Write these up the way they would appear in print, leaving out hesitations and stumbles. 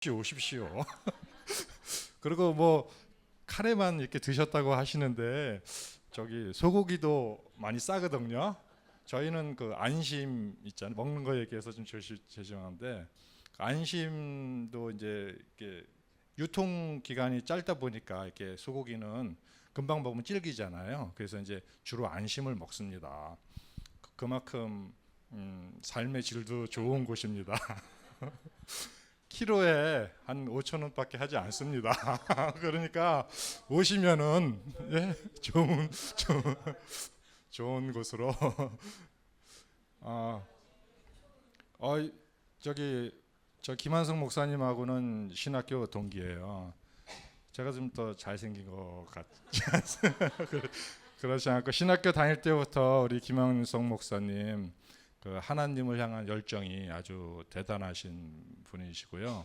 오십시오. 그리고 뭐 카레만 이렇게 드셨다고 하시는데 저기 소고기도 많이 싸거든요. 저희는 그 안심 있잖아요. 먹는 거 얘기해서 좀 죄송한데 그 안심도 이제 이렇게 유통 기간이 짧다 보니까 이렇게 소고기는 금방 먹으면 질기잖아요. 그래서 이제 주로 안심을 먹습니다. 그만큼 삶의 질도 좋은 곳입니다. 키로에 한 5천 원밖에 하지 않습니다. 그러니까 오시면은 예, 좋은 곳으로 아, 어, 저기 저 김한성 목사님하고는 신학교 동기예요. 제가 좀 더 잘생긴 것 같지 않습니까? 그렇지 않고 신학교 다닐 때부터 우리 김한성 목사님 그 하나님을 향한 열정이 아주 대단하신 분이시고요.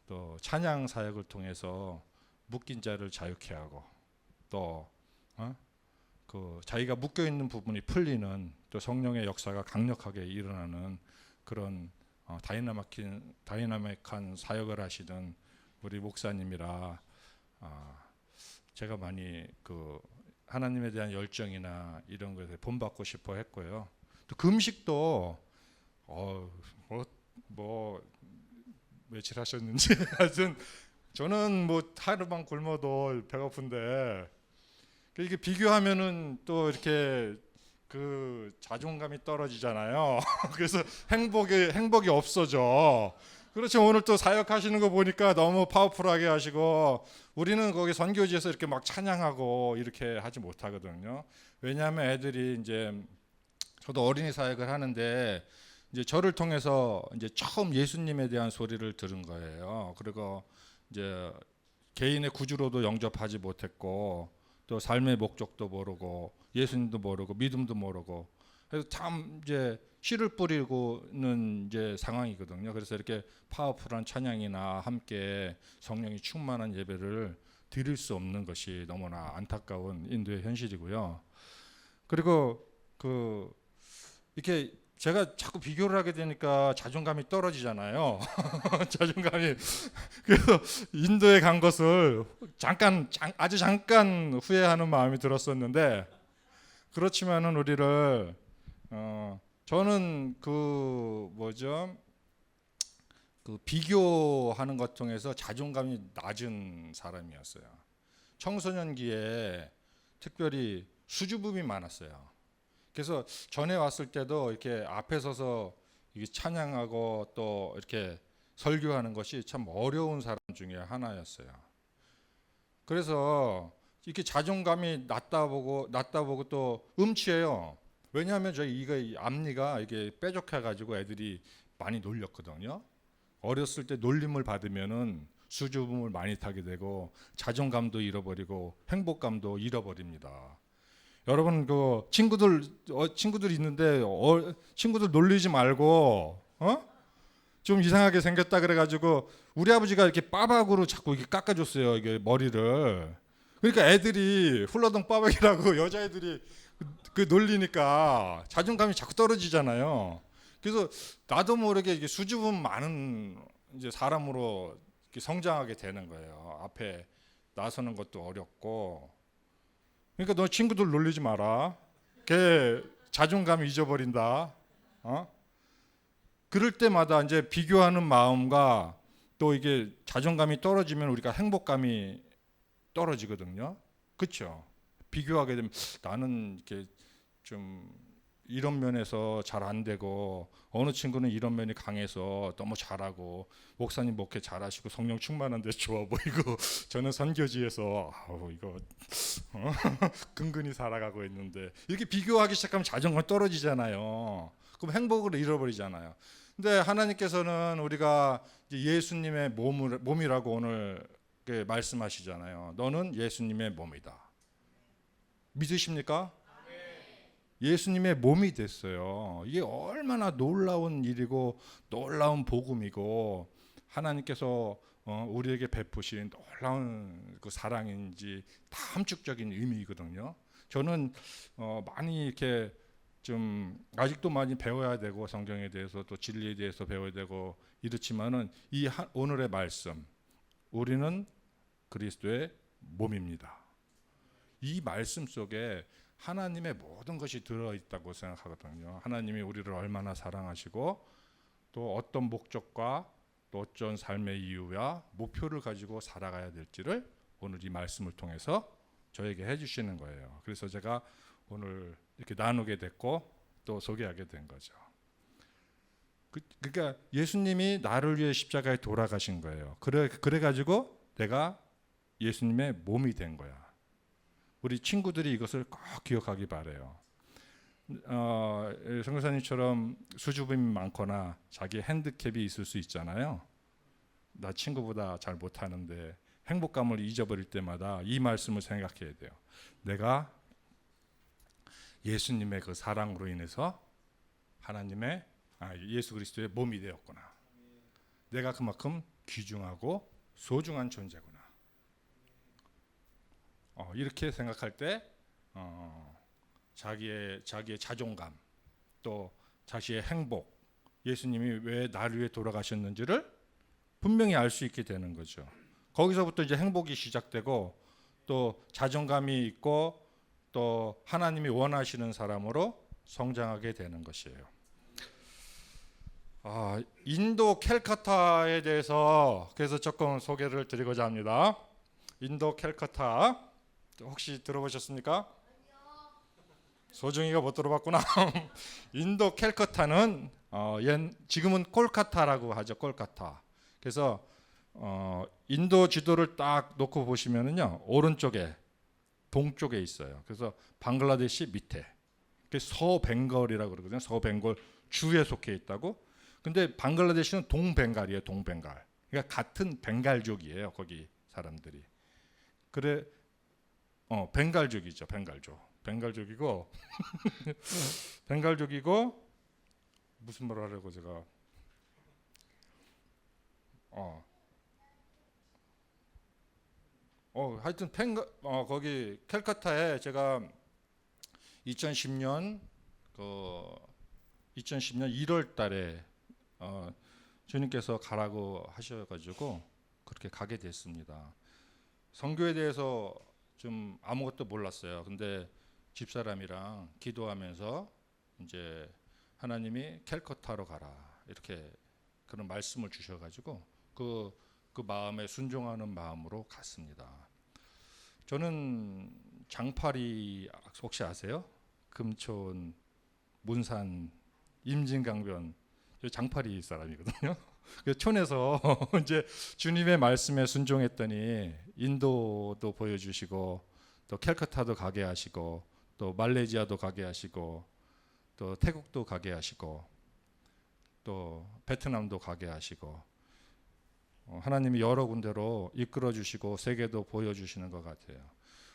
또 찬양 사역을 통해서 묶인 자를 자유케 하고 또 그 자기가 묶여 있는 부분이 풀리는 또 성령의 역사가 강력하게 일어나는 그런 다이나믹한 사역을 하시던 우리 목사님이라 제가 많이 그 하나님에 대한 열정이나 이런 것에 본받고 싶어 했고요. 또 금식도 뭐 며칠 하셨는지 하여튼 저는 뭐 하루만 굶어도 배고픈데 이게 비교하면은 또 이렇게 그 자존감이 떨어지잖아요. 그래서 행복이 없어져. 그렇죠. 오늘 또 사역하시는 거 보니까 너무 파워풀하게 하시고 우리는 거기 선교지에서 이렇게 막 찬양하고 이렇게 하지 못하거든요. 왜냐하면 애들이 이제 저도 어린이 사역을 하는데 이제 저를 통해서 이제 처음 예수님에 대한 소리를 들은 거예요. 그리고 이제 개인의 구주로도 영접하지 못했고 또 삶의 목적도 모르고 예수님도 모르고 믿음도 모르고 그래서 참 이제 씨를 뿌리고는 이제 상황이거든요. 그래서 이렇게 파워풀한 찬양이나 함께 성령이 충만한 예배를 드릴 수 없는 것이 너무나 안타까운 인도의 현실이고요. 그리고 그 이렇게 제가 자꾸 비교를 하게 되니까 자존감이 떨어지잖아요. 자존감이 그래서 인도에 간 것을 아주 잠깐 후회하는 마음이 들었었는데 그렇지만은 우리를 저는 그 뭐죠 그 비교하는 것 통해서 자존감이 낮은 사람이었어요. 청소년기에 특별히 수줍음이 많았어요. 그래서 전에 왔을 때도 이렇게 앞에 서서 이게 찬양하고 또 이렇게 설교하는 것이 참 어려운 사람 중에 하나였어요. 그래서 이렇게 자존감이 낮다 보고 또 음치예요. 왜냐하면 저희 이거 앞니가 이게 뾰족해 가지고 애들이 많이 놀렸거든요. 어렸을 때 놀림을 받으면은 수줍음을 많이 타게 되고 자존감도 잃어버리고 행복감도 잃어버립니다. 여러분 그 친구들 있는데 친구들 놀리지 말고 좀 이상하게 생겼다 그래가지고 우리 아버지가 이렇게 빠박으로 자꾸 이렇게 깎아줬어요 이게 머리를. 그러니까 애들이 훌러덩 빠박이라고 여자애들이 그 놀리니까 자존감이 자꾸 떨어지잖아요. 그래서 나도 모르게 이게 수줍음 많은 이제 사람으로 이렇게 성장하게 되는 거예요. 앞에 나서는 것도 어렵고. 그러니까 너 친구들 놀리지 마라. 걔 자존감 잊어버린다. 그럴 때마다 이제 비교하는 마음과 또 이게 자존감이 떨어지면 우리가 행복감이 떨어지거든요. 그렇죠? 비교하게 되면 나는 이렇게 좀 이런 면에서 잘 안 되고 어느 친구는 이런 면이 강해서 너무 잘하고 목사님 목회 잘하시고 성령 충만한데 좋아 보이고 저는 선교지에서 이거 근근히 살아가고 있는데 이렇게 비교하기 시작하면 자존감 떨어지잖아요. 그럼 행복을 잃어버리잖아요. 근데 하나님께서는 우리가 예수님의 몸이라고 오늘 말씀하시잖아요. 너는 예수님의 몸이다. 믿으십니까? 예수님의 몸이 됐어요. 이게 얼마나 놀라운 일이고 놀라운 복음이고 하나님께서 우리에게 베푸신 놀라운 그 사랑인지 다 함축적인 의미이거든요. 저는 많이 이렇게 좀 아직도 많이 배워야 되고 성경에 대해서 또 진리에 대해서 배워야 되고 이렇지만은 오늘의 말씀, 우리는 그리스도의 몸입니다. 이 말씀 속에 하나님의 모든 것이 들어있다고 생각하거든요. 하나님이 우리를 얼마나 사랑하시고 또 어떤 목적과 또 어떤 삶의 이유와 목표를 가지고 살아가야 될지를 오늘 이 말씀을 통해서 저에게 해주시는 거예요. 그래서 제가 오늘 이렇게 나누게 됐고 또 소개하게 된 거죠. 그러니까 예수님이 나를 위해 십자가에 돌아가신 거예요. 그래가지고 내가 예수님의 몸이 된 거야. 우리 친구들이 이것을 꼭 기억하기 바라요. 선교사님처럼 수줍음이 많거나 자기 핸디캡이 있을 수 있잖아요. 나 친구보다 잘 못하는데 행복감을 잊어버릴 때마다 이 말씀을 생각해야 돼요. 내가 예수님의 그 사랑으로 인해서 예수 그리스도의 몸이 되었구나. 내가 그만큼 귀중하고 소중한 존재구나. 이렇게 생각할 때 자기의 자존감 또 자신의 행복, 예수님이 왜 나를 위해 돌아가셨는지를 분명히 알 수 있게 되는 거죠. 거기서부터 이제 행복이 시작되고 또 자존감이 있고 또 하나님이 원하시는 사람으로 성장하게 되는 것이에요. 인도 캘커타에 대해서 그래서 조금 소개를 드리고자 합니다. 인도 캘커타 혹시 들어보셨습니까? 소중이가 못 들어봤구나. 인도 캘커타는 지금은 콜카타라고 하죠. 콜카타. 그래서 인도 지도를 딱 놓고 보시면은요, 오른쪽에 동쪽에 있어요. 그래서 방글라데시 밑에 서벵갈이라고 그러거든요. 서벵갈 주에 속해 있다고. 근데 방글라데시는 동벵갈이에요. 동벵갈. 그러니까 같은 벵갈족이에요. 거기 사람들이. 그래, 벵갈족이죠. 벵갈족이고 벵갈족이고 무슨 말 하려고 제가 하여튼 거기 캘커타에 제가 2010년 1월 달에 주님께서 가라고 하셔가지고 그렇게 가게 됐습니다. 선교에 대해서 좀 아무것도 몰랐어요. 근데 집사람이랑 기도하면서 이제 하나님이 캘커타로 가라 이렇게 그런 말씀을 주셔가지고 그 마음에 순종하는 마음으로 갔습니다. 저는 장파리 혹시 아세요? 금촌, 문산, 임진강변 장파리 사람이거든요. 그 촌에서 이제 주님의 말씀에 순종했더니 인도도 보여주시고 또 캘커타도 가게 하시고 또 말레이시아도 가게 하시고 또 태국도 가게 하시고 또 베트남도 가게 하시고 하나님이 여러 군데로 이끌어 주시고 세계도 보여주시는 것 같아요.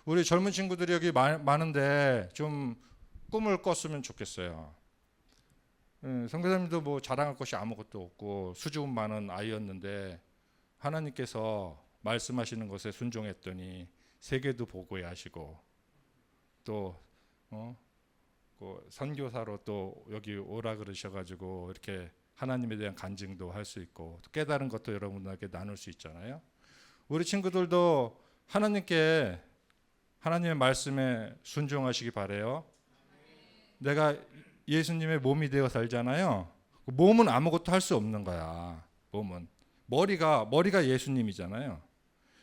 우리 젊은 친구들이 여기 많은데 좀 꿈을 꿨으면 좋겠어요. 선교사님도 뭐 자랑할 것이 아무것도 없고 수줍음 많은 아이였는데 하나님께서 말씀하시는 것에 순종했더니 세계도 보고야 하시고 또 선교사로 또 여기 오라 그러셔가지고 이렇게 하나님에 대한 간증도 할 수 있고 또 깨달은 것도 여러분들에게 나눌 수 있잖아요. 우리 친구들도 하나님의 말씀에 순종하시기 바래요. 내가 예수님의 몸이 되어 살잖아요. 몸은 아무것도 할 수 없는 거야. 몸은 머리가 예수님이잖아요.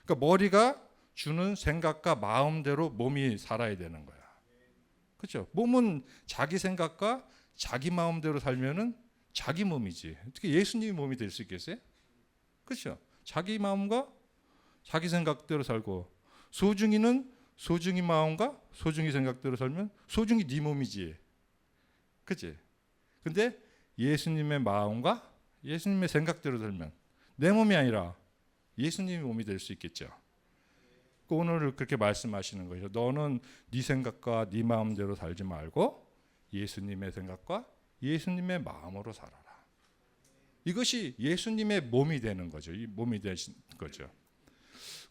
그러니까 머리가 주는 생각과 마음대로 몸이 살아야 되는 거야. 그렇죠? 몸은 자기 생각과 자기 마음대로 살면은 자기 몸이지. 어떻게 예수님이 몸이 될 수 있겠어요? 그렇죠? 자기 마음과 자기 생각대로 살고 소중이는 소중이 마음과 소중이 생각대로 살면 소중이 네 몸이지. 그치? 근데 예수님의 마음과 예수님의 생각대로 살면 내 몸이 아니라 예수님의 몸이 될 수 있겠죠. 오늘 그렇게 말씀하시는 거죠. 너는 네 생각과 네 마음대로 살지 말고 예수님의 생각과 예수님의 마음으로 살아라. 이것이 예수님의 몸이 되는 거죠. 이 몸이 되신 거죠.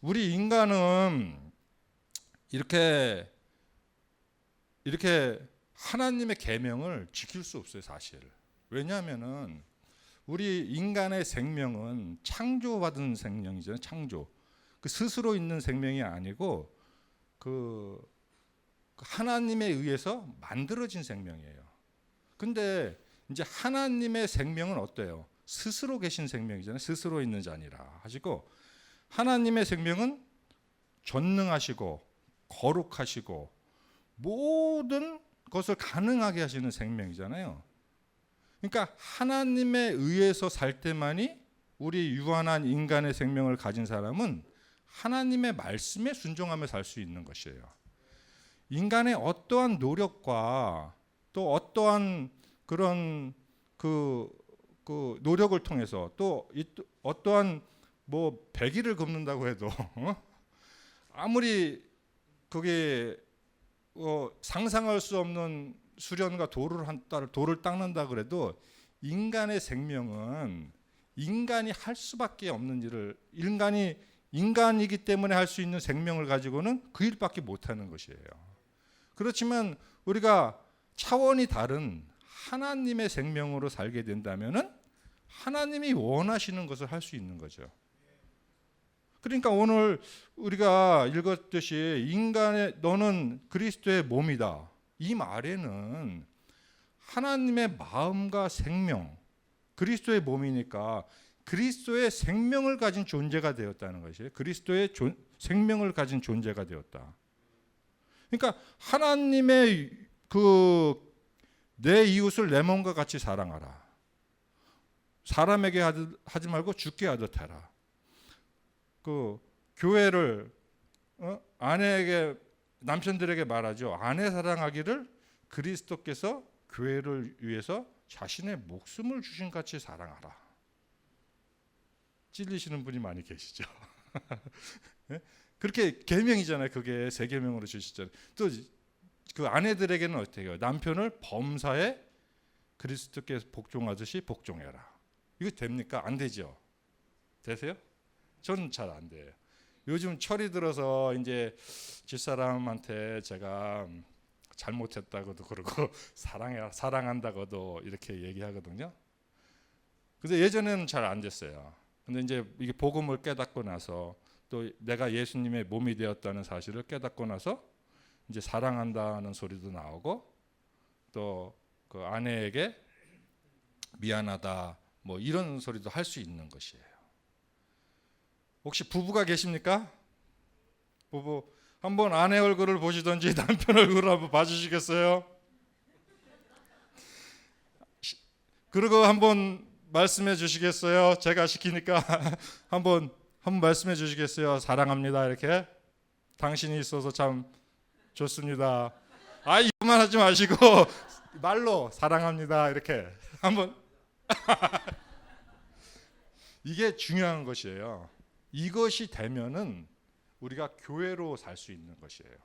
우리 인간은 이렇게 하나님의 계명을 지킬 수 없어요, 사실. 왜냐하면은 우리 인간의 생명은 창조받은 생명이잖아요. 창조. 그 스스로 있는 생명이 아니고 그 하나님에 의해서 만들어진 생명이에요. 근데 이제 하나님의 생명은 어때요? 스스로 계신 생명이잖아요. 스스로 있는 자니라 하시고, 하나님의 생명은 전능하시고 거룩하시고 모든 것을 가능하게 하시는 생명이잖아요. 그러니까 하나님에 의해서 살 때만이 우리 유한한 인간의 생명을 가진 사람은 하나님의 말씀에 순종하며 살 수 있는 것이에요. 인간의 어떠한 노력과 또 어떠한 그런 그 노력을 통해서 또 어떠한 뭐 100일을 걷는다고 해도 아무리 그게 상상할 수 없는 수련과 돌을 닦는다 그래도 인간의 생명은 인간이 할 수밖에 없는 일을 인간이기 때문에 할 수 있는 생명을 가지고는 그 일밖에 못하는 것이에요. 그렇지만 우리가 차원이 다른 하나님의 생명으로 살게 된다면은 하나님이 원하시는 것을 할 수 있는 거죠. 그러니까 오늘 우리가 읽었듯이 너는 그리스도의 몸이다. 이 말에는 하나님의 마음과 생명, 그리스도의 몸이니까 그리스도의 생명을 가진 존재가 되었다는 것이에요. 그리스도의 생명을 가진 존재가 되었다. 그러니까 하나님의 내 이웃을 내 몸과 같이 사랑하라. 사람에게 하지 말고 주께 하듯 해라. 교회를 아내에게 남편들에게 말하죠. 아내 사랑하기를 그리스도께서 교회를 위해서 자신의 목숨을 주신 같이 사랑하라. 찔리시는 분이 많이 계시죠. 네? 그렇게 계명이잖아요. 그게 세 계명으로 주시잖아요. 또 그 아내들에게는 어떻게 해요? 남편을 범사에 그리스도께서 복종하듯이 복종해라. 이거 됩니까? 안 되죠. 되세요? 저는 잘 안 돼요. 요즘 철이 들어서 이제 집사람한테 제가 잘못했다고도 그러고 사랑한다고도 이렇게 얘기하거든요. 근데 예전에는 잘 안 됐어요. 근데 이제 이게 복음을 깨닫고 나서 또 내가 예수님의 몸이 되었다는 사실을 깨닫고 나서 이제 사랑한다는 소리도 나오고 또 그 아내에게 미안하다 뭐 이런 소리도 할 수 있는 것이에요. 혹시 부부가 계십니까? 부부 한번 아내 얼굴을 보시든지 남편 얼굴을 한번 봐주시겠어요? 그리고 한번 말씀해 주시겠어요? 제가 시키니까 한번 말씀해 주시겠어요? 사랑합니다 이렇게. 당신이 있어서 참 좋습니다. 이거만 하지 마시고 말로 사랑합니다 이렇게 한번. 이게 중요한 것이에요. 이것이 되면은 우리가 교회로 살 수 있는 것이에요.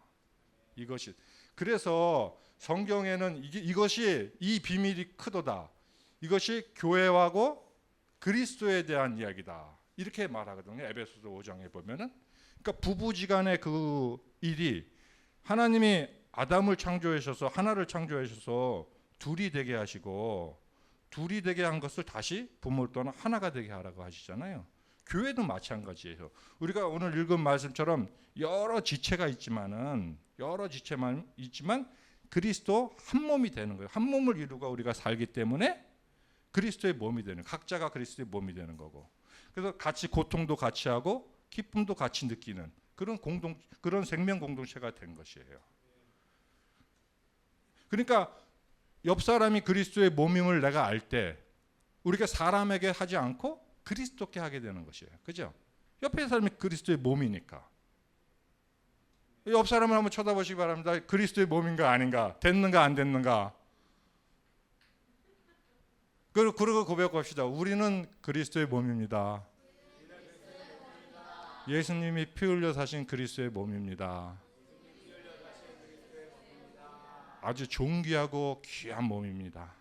이것이. 그래서 성경에는 이것이 이 비밀이 크도다. 이것이 교회하고 그리스도에 대한 이야기다. 이렇게 말하거든요. 에베소서 5장에 보면은. 그러니까 부부지간의 그 일이 하나님이 아담을 창조하셔서 하나를 창조하셔서 둘이 되게 하시고 둘이 되게 한 것을 다시 부모를 떠나 하나가 되게 하라고 하시잖아요. 교회도 마찬가지예요. 우리가 오늘 읽은 말씀처럼 여러 지체가 있지만 그리스도 한 몸이 되는 거예요. 한 몸을 이루고 우리가 살기 때문에 그리스도의 몸이 되는, 각자가 그리스도의 몸이 되는 거고. 그래서 같이 고통도 같이 하고 기쁨도 같이 느끼는 그런 생명 공동체가 된 것이에요. 그러니까 옆 사람이 그리스도의 몸임을 내가 알 때 우리가 사람에게 하지 않고 그리스도께 하게 되는 것이에요. 그죠? 옆에 사람이 그리스도의 몸이니까. 옆 사람을 한번 쳐다보시기 바랍니다. 그리스도의 몸인가 아닌가, 됐는가 안 됐는가. 그리고 고백합시다. 우리는 그리스도의 몸입니다. 예수님이 피 흘려 사신 그리스도의 몸입니다. 아주 존귀하고 귀한 몸입니다.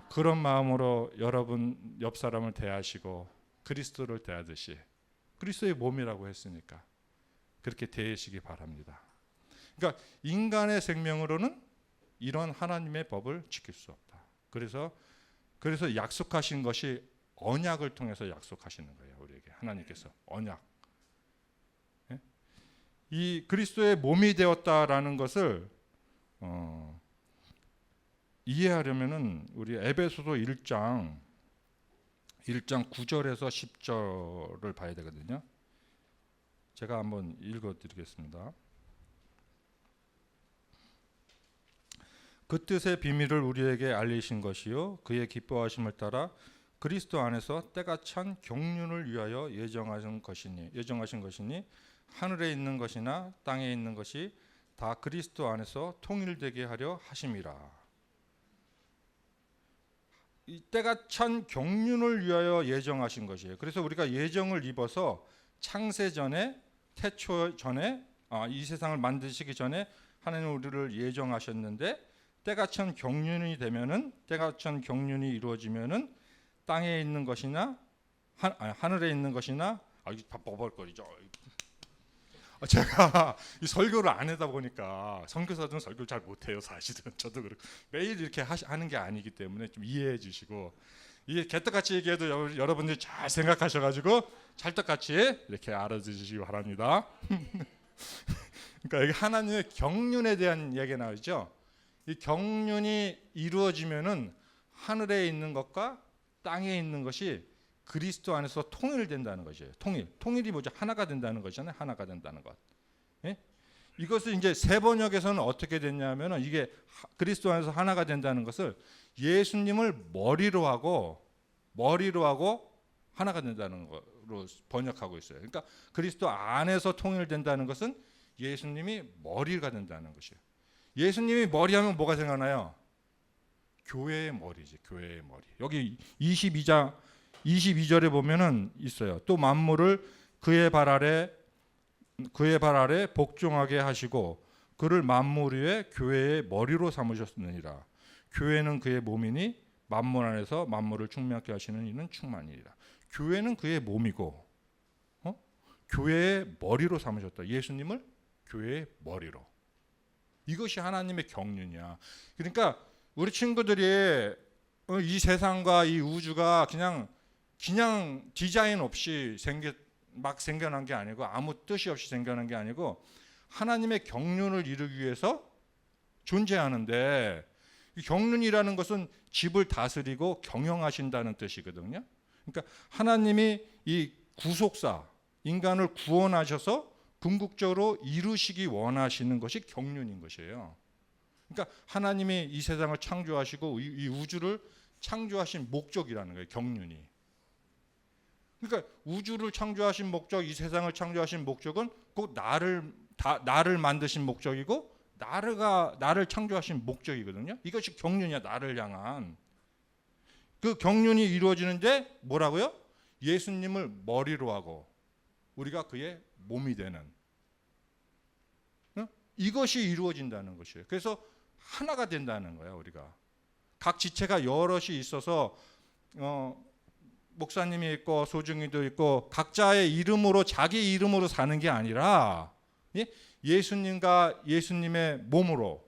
그런 마음으로 여러분 옆 사람을 대하시고 그리스도를 대하듯이, 그리스도의 몸이라고 했으니까 그렇게 대하시기 바랍니다. 그러니까 인간의 생명으로는 이런 하나님의 법을 지킬 수 없다. 그래서 약속하신 것이 언약을 통해서 약속하시는 거예요. 우리에게 하나님께서 언약. 예? 이 그리스도의 몸이 되었다라는 것을 이해하려면은 우리 에베소서 1장 9절에서 10절을 봐야 되거든요. 제가 한번 읽어드리겠습니다. 그 뜻의 비밀을 우리에게 알리신 것이요 그의 기뻐하심을 따라 그리스도 안에서 때가 찬 경륜을 위하여 예정하신 것이니 하늘에 있는 것이나 땅에 있는 것이 다 그리스도 안에서 통일되게 하려 하심이라. 이 때가 찬 경륜을 위하여 예정하신 것이에요. 그래서 우리가 예정을 입어서 창세 전에 태초 전에 이 세상을 만드시기 전에 하나님 우리를 예정하셨는데 때가 찬 경륜이 되면은 때가 찬 경륜이 이루어지면은 땅에 있는 것이나 하늘에 있는 것이나 이게 버벅거리죠. 제가 이 설교를 안 하다 보니까 선교사들은 설교를 잘 못해요. 사실은 저도 그렇고 매일 이렇게 하는 게 아니기 때문에 좀 이해해 주시고 이게 개떡같이 얘기해도 여러분들이 잘 생각하셔가지고 찰떡같이 이렇게 알아주시기 바랍니다. 그러니까 여기 하나님의 경륜에 대한 얘기가 나오죠. 이 경륜이 이루어지면은 하늘에 있는 것과 땅에 있는 것이 그리스도 안에서 통일된다는 것이에요. 통일이 뭐죠? 하나가 된다는 것이잖아요. 하나가 된다는 것. 예? 이것을 이제 세번역에서는 어떻게 됐냐면은 이게 그리스도 안에서 하나가 된다는 것을 예수님을 머리로 하고 하나가 된다는 거로 번역하고 있어요. 그러니까 그리스도 안에서 통일된다는 것은 예수님이 머리가 된다는 것이에요. 예수님이 머리하면 뭐가 생각나요? 교회의 머리지. 교회의 머리. 여기 22절에 보면은 있어요. 또 만물을 그의 발 아래 복종하게 하시고 그를 만물 위에 교회의 머리로 삼으셨느니라. 교회는 그의 몸이니 만물 안에서 만물을 충만케 하시는 이는 충만이니라. 교회는 그의 몸이고 교회의 머리로 삼으셨다. 예수님을 교회의 머리로. 이것이 하나님의 경륜이야. 그러니까 우리 친구들이 이 세상과 이 우주가 그냥 디자인 없이 막 생겨난 게 아니고 아무 뜻이 없이 생겨난 게 아니고 하나님의 경륜을 이루기 위해서 존재하는데 이 경륜이라는 것은 집을 다스리고 경영하신다는 뜻이거든요. 그러니까 하나님이 이 구속사 인간을 구원하셔서 궁극적으로 이루시기 원하시는 것이 경륜인 것이에요. 그러니까 하나님이 이 세상을 창조하시고 이 우주를 창조하신 목적이라는 거예요. 경륜이. 그러니까 우주를 창조하신 목적, 이 세상을 창조하신 목적은 꼭 나를 만드신 목적이고 나를 창조하신 목적이거든요. 이것이 경륜이야. 나를 향한. 그 경륜이 이루어지는데 뭐라고요? 예수님을 머리로 하고 우리가 그의 몸이 되는 이것이 이루어진다는 것이에요. 그래서 하나가 된다는 거예요. 우리가 각 지체가 여럿이 있어서 목사님이 있고 소중이도 있고 각자의 이름으로 자기 이름으로 사는 게 아니라 예수님과 예수님의 몸으로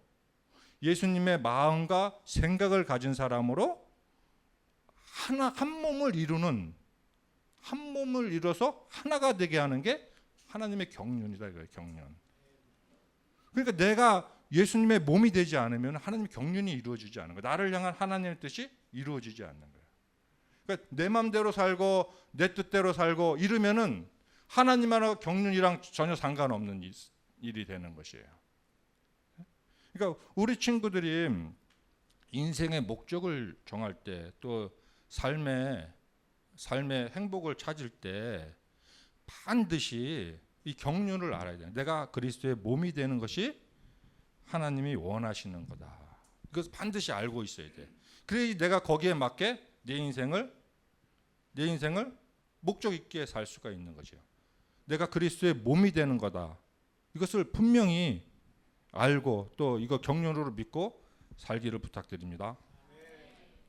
예수님의 마음과 생각을 가진 사람으로 한 몸을 이뤄서 하나가 되게 하는 게 하나님의 경륜이다. 이거예요. 경륜. 그러니까 내가 예수님의 몸이 되지 않으면 하나님의 경륜이 이루어지지 않는 거예요. 나를 향한 하나님의 뜻이 이루어지지 않는 거예요. 그러니까 내 마음대로 살고 내 뜻대로 살고 이러면은 하나님하고 경륜이랑 전혀 상관없는 일이 되는 것이에요. 그러니까 우리 친구들이 인생의 목적을 정할 때 또 삶의 행복을 찾을 때 반드시 이 경륜을 알아야 돼요. 내가 그리스도의 몸이 되는 것이 하나님이 원하시는 거다. 이것을 반드시 알고 있어야 돼. 그래야 내가 거기에 맞게 내 인생을 목적 있게 살 수가 있는 거죠. 내가 그리스도의 몸이 되는 거다. 이것을 분명히 알고 또 이거 경륜으로 믿고 살기를 부탁드립니다.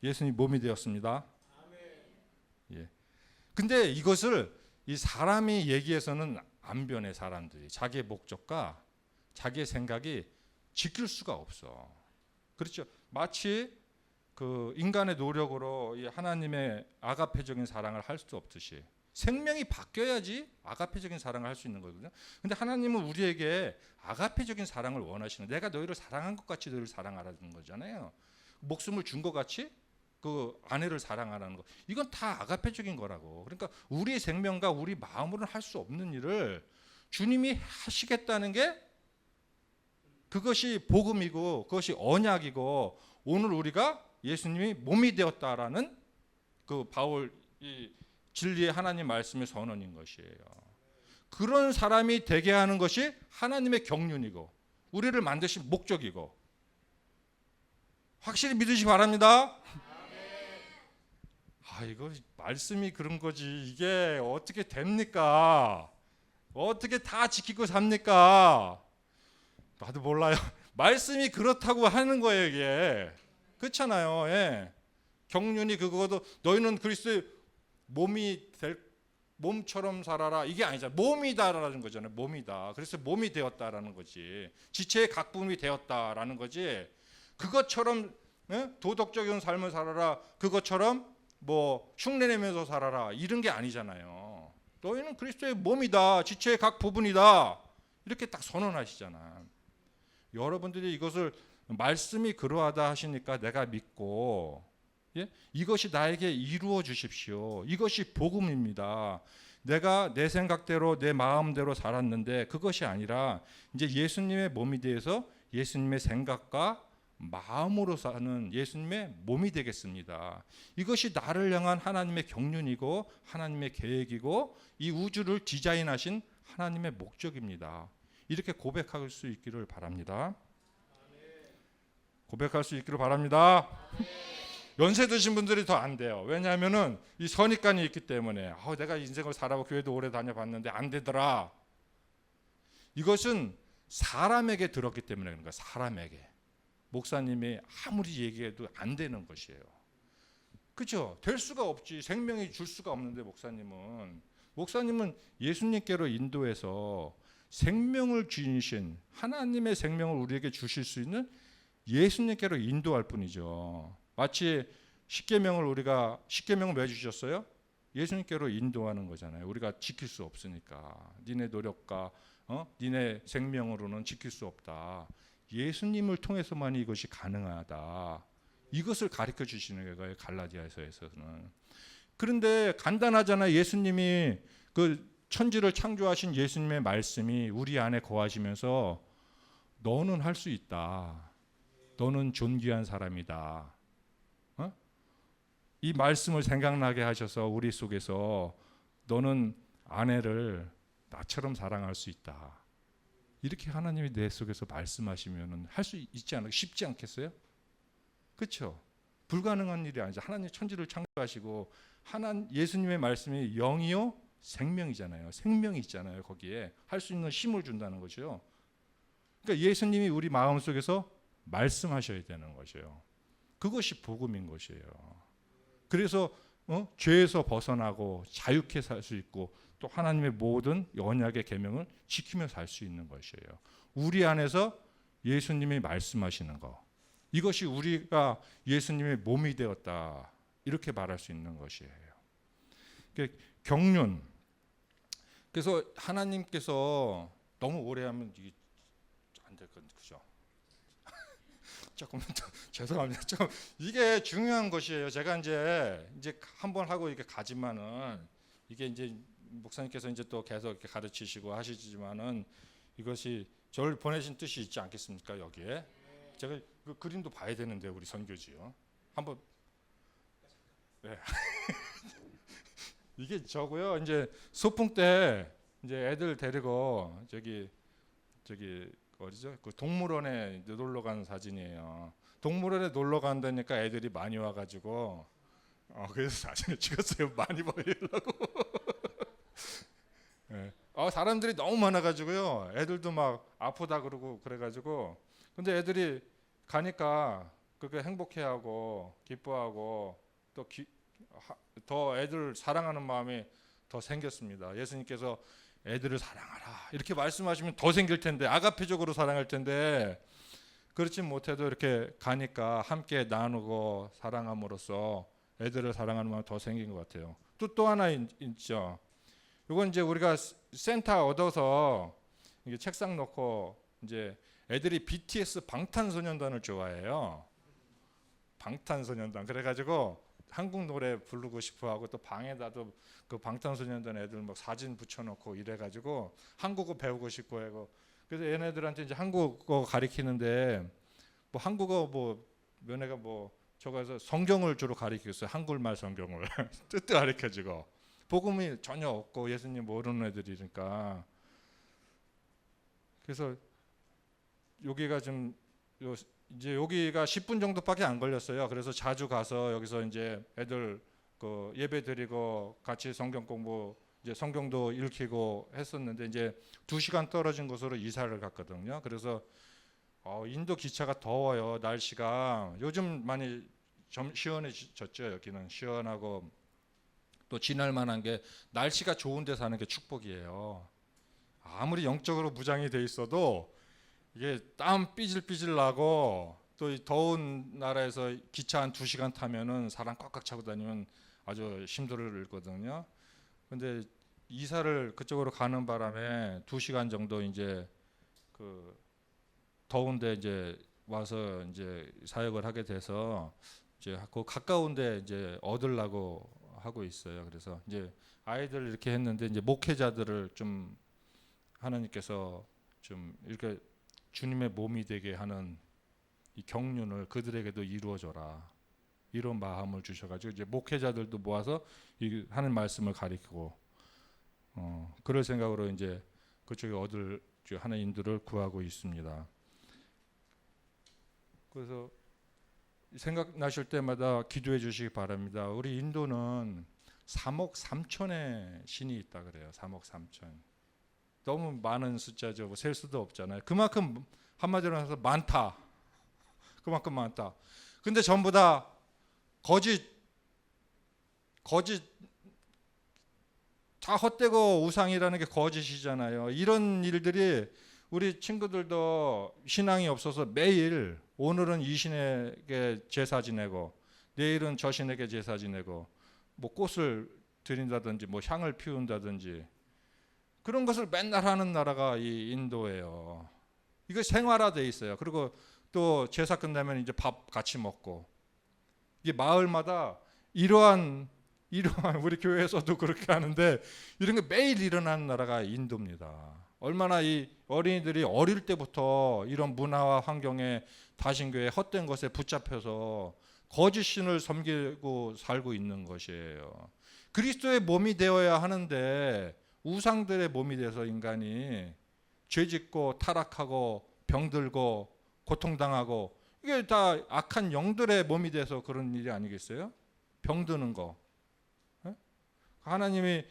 예수님 몸이 되었습니다. 예. 근데 이것을 이 사람이 얘기해서는 안 변해. 사람들이 자기의 목적과 자기의 생각이 지킬 수가 없어. 그렇죠. 마치 그 인간의 노력으로 이 하나님의 아가페적인 사랑을 할 수 없듯이 생명이 바뀌어야지 아가페적인 사랑을 할 수 있는 거거든요. 근데 하나님은 우리에게 아가페적인 사랑을 원하시는, 내가 너희를 사랑한 것 같이 너희를 사랑하라는 거잖아요. 목숨을 준 것 같이 그 아내를 사랑하라는 거. 이건 다 아가페적인 거라고. 그러니까 우리의 생명과 우리 마음으로는 할 수 없는 일을 주님이 하시겠다는 게 그것이 복음이고 그것이 언약이고 오늘 우리가 예수님이 몸이 되었다라는 그 바울 이 진리의 하나님 말씀의 선언인 것이에요. 그런 사람이 되게 하는 것이 하나님의 경륜이고 우리를 만드신 목적이고 확실히 믿으시기 바랍니다. 이거 말씀이 그런 거지 이게 어떻게 됩니까? 어떻게 다 지키고 삽니까? 나도 몰라요. 말씀이 그렇다고 하는 거예요 이게. 그렇잖아요. 예. 경륜이 그거도 너희는 그리스도의 몸이 될 몸처럼 살아라 이게 아니잖아. 몸이다라는 거잖아요. 몸이다. 그래서 몸이 되었다라는 거지. 지체의 각 부분이 되었다라는 거지. 그것처럼 도덕적인 삶을 살아라. 그것처럼 뭐 흉내내면서 살아라. 이런 게 아니잖아요. 너희는 그리스도의 몸이다. 지체의 각 부분이다. 이렇게 딱 선언하시잖아. 여러분들이 이것을 말씀이 그러하다 하시니까 내가 믿고 이것이 나에게 이루어 주십시오. 이것이 복음입니다. 내가 내 생각대로 내 마음대로 살았는데 그것이 아니라 이제 예수님의 몸이 되어서 예수님의 생각과 마음으로 사는 예수님의 몸이 되겠습니다. 이것이 나를 향한 하나님의 경륜이고 하나님의 계획이고 이 우주를 디자인하신 하나님의 목적입니다. 이렇게 고백할 수 있기를 바랍니다. 고백할 수 있기를 바랍니다. 연세 드신 분들이 더 안 돼요. 왜냐하면은 이 선입관이 있기 때문에 내가 인생을 살아고 교회도 오래 다녀봤는데 안 되더라. 이것은 사람에게 들었기 때문에 그런 거야. 사람에게. 목사님이 아무리 얘기해도 안 되는 것이에요. 그렇죠? 될 수가 없지. 생명이 줄 수가 없는데 목사님은 예수님께로 인도해서 생명을 주신 하나님의 생명을 우리에게 주실 수 있는 예수님께로 인도할 뿐이죠. 마치 십계명을 우리가 십계명을 왜 주셨어요? 예수님께로 인도하는 거잖아요. 우리가 지킬 수 없으니까. 니네 노력과 니네 생명으로는 지킬 수 없다. 예수님을 통해서만 이것이 가능하다. 이것을 가르쳐 주시는 거예요. 갈라디아서에서는. 그런데 간단하잖아요. 예수님이 그 천지를 창조하신 예수님의 말씀이 우리 안에 거하시면서 너는 할 수 있다. 너는 존귀한 사람이다. 이 말씀을 생각나게 하셔서 우리 속에서 너는 아내를 나처럼 사랑할 수 있다. 이렇게 하나님이 내 속에서 말씀하시면 할 수 있지 않을까? 쉽지 않겠어요? 그렇죠? 불가능한 일이 아니죠. 하나님 천지를 창조하시고 예수님의 말씀이 영이요 생명이잖아요. 생명이 있잖아요. 거기에 할 수 있는 힘을 준다는 거죠. 그러니까 예수님이 우리 마음속에서 말씀하셔야 되는 것이에요. 그것이 복음인 것이에요. 그래서 죄에서 벗어나고 자유케 살 수 있고 또 하나님의 모든 언약의 계명을 지키며 살 수 있는 것이에요. 우리 안에서 예수님이 말씀하시는 거. 이것이 우리가 예수님의 몸이 되었다. 이렇게 말할 수 있는 것이에요. 경륜. 그래서 하나님께서 너무 오래 하면 이게 안 될 건데, 그죠? 조금만 더 죄송합니다. 좀 이게 중요한 것이에요. 제가 이제 한번 하고 이렇게 가지만은 이게 이제 목사님께서 이제 또 계속 이렇게 가르치시고 하시지만은 이것이 저를 보내신 뜻이 있지 않겠습니까? 여기에 제가 그 그림도 봐야 되는데 우리 선교지요. 한번 네. 이게 저고요. 이제 소풍 때 이제 애들 데리고 저기 어디죠? 그 동물원에 놀러 간 사진이에요. 동물원에 놀러 간다니까 애들이 많이 와가지고 그래서 사진을 찍었어요. 많이 보이려고. 네. 사람들이 너무 많아가지고요. 애들도 막 아프다 그러고 그래가지고 근데 애들이 가니까 그렇게 행복해하고 기뻐하고 또 더 애들 사랑하는 마음이 더 생겼습니다. 예수님께서 애들을 사랑하라 이렇게 말씀하시면 더 생길 텐데, 아가페적으로 사랑할 텐데 그렇지 못해도 이렇게 가니까 함께 나누고 사랑함으로써 애들을 사랑하는 마음이 더 생긴 것 같아요. 또 하나 있죠. 이건 이제 우리가 센터 얻어서 이게 책상 놓고 이제 애들이 BTS 방탄소년단을 좋아해요. 방탄소년단. 그래가지고 한국 노래 부르고 싶어하고 또 방에다도 그 방탄소년단 애들 막 사진 붙여놓고 이래가지고 한국어 배우고 싶고 하고. 그래서 얘네들한테 이제 한국어 가리키는데 뭐 한국어 뭐 면회가 뭐 저거에서 성경을 주로 가리키겠어요. 한글말 성경을 뜻도 가리켜주고 복음이 전혀 없고 예수님 모르는 애들이니까. 그래서 여기가 좀 이제 여기가 10분 정도밖에 안 걸렸어요. 그래서 자주 가서 여기서 이제 애들 그 예배 드리고 같이 성경 공부 이제 성경도 읽히고 했었는데 이제 2시간 떨어진 곳으로 이사를 갔거든요. 그래서 인도 기차가 더워요. 날씨가 요즘 많이 좀 시원해졌죠. 여기는 시원하고 또 지날 만한 게 날씨가 좋은 데 사는 게 축복이에요. 아무리 영적으로 무장이 돼 있어도 이게 땀 삐질삐질 나고 또 이 더운 나라에서 기차 한 2시간 타면은 사람 꽉꽉 차고 다니면 아주 힘들거든요. 근데 이사를 그쪽으로 가는 바람에 2시간 정도 이제 그 더운데 이제 와서 이제 사역을 하게 돼서 이제 그 가까운데 이제 얻으려고 하고 있어요. 그래서 이제 아이들 이렇게 했는데 이제 목회자들을 좀 하나님께서 좀 이렇게 주님의 몸이 되게 하는 이 경륜을 그들에게도 이루어줘라 이런 마음을 주셔가지고 이제 목회자들도 모아서 이 하는 말씀을 가리키고 그럴 생각으로 이제 그쪽에 얻을 하는 인들을 구하고 있습니다. 그래서 생각나실 때마다 기도해 주시기 바랍니다. 우리 인도는 3억 3천의 신이 있다 그래요. 3억 3천. 너무 많은 숫자죠. 뭐 셀 수도 없잖아요. 그만큼 한마디로 해서 많다. 그만큼 많다. 근데 전부 다 거짓 다 헛되고 우상이라는 게 거짓이잖아요. 이런 일들이 우리 친구들도 신앙이 없어서 매일 오늘은 이 신에게 제사 지내고 내일은 저 신에게 제사 지내고 뭐 꽃을 드린다든지 뭐 향을 피운다든지 그런 것을 맨날 하는 나라가 이 인도예요. 이거 생활화돼 있어요. 그리고 또 제사 끝나면 이제 밥 같이 먹고 이게 마을마다 이러한 우리 교회에서도 그렇게 하는데 이런 게 매일 일어나는 나라가 인도입니다. 얼마나 이 어린이들이 어릴 때부터 이런 문화와 환경에 다신교회 헛된 것에 붙잡혀서 거짓 신을 섬기고 살고 있는 것이에요. 그리스도의 몸이 되어야 하는데 우상들의 몸이 돼서 인간이 죄짓고 타락하고 병들고 고통당하고 이게 다 악한 영들의 몸이 돼서 그런 일이 아니겠어요? 병드는 거. 하나님이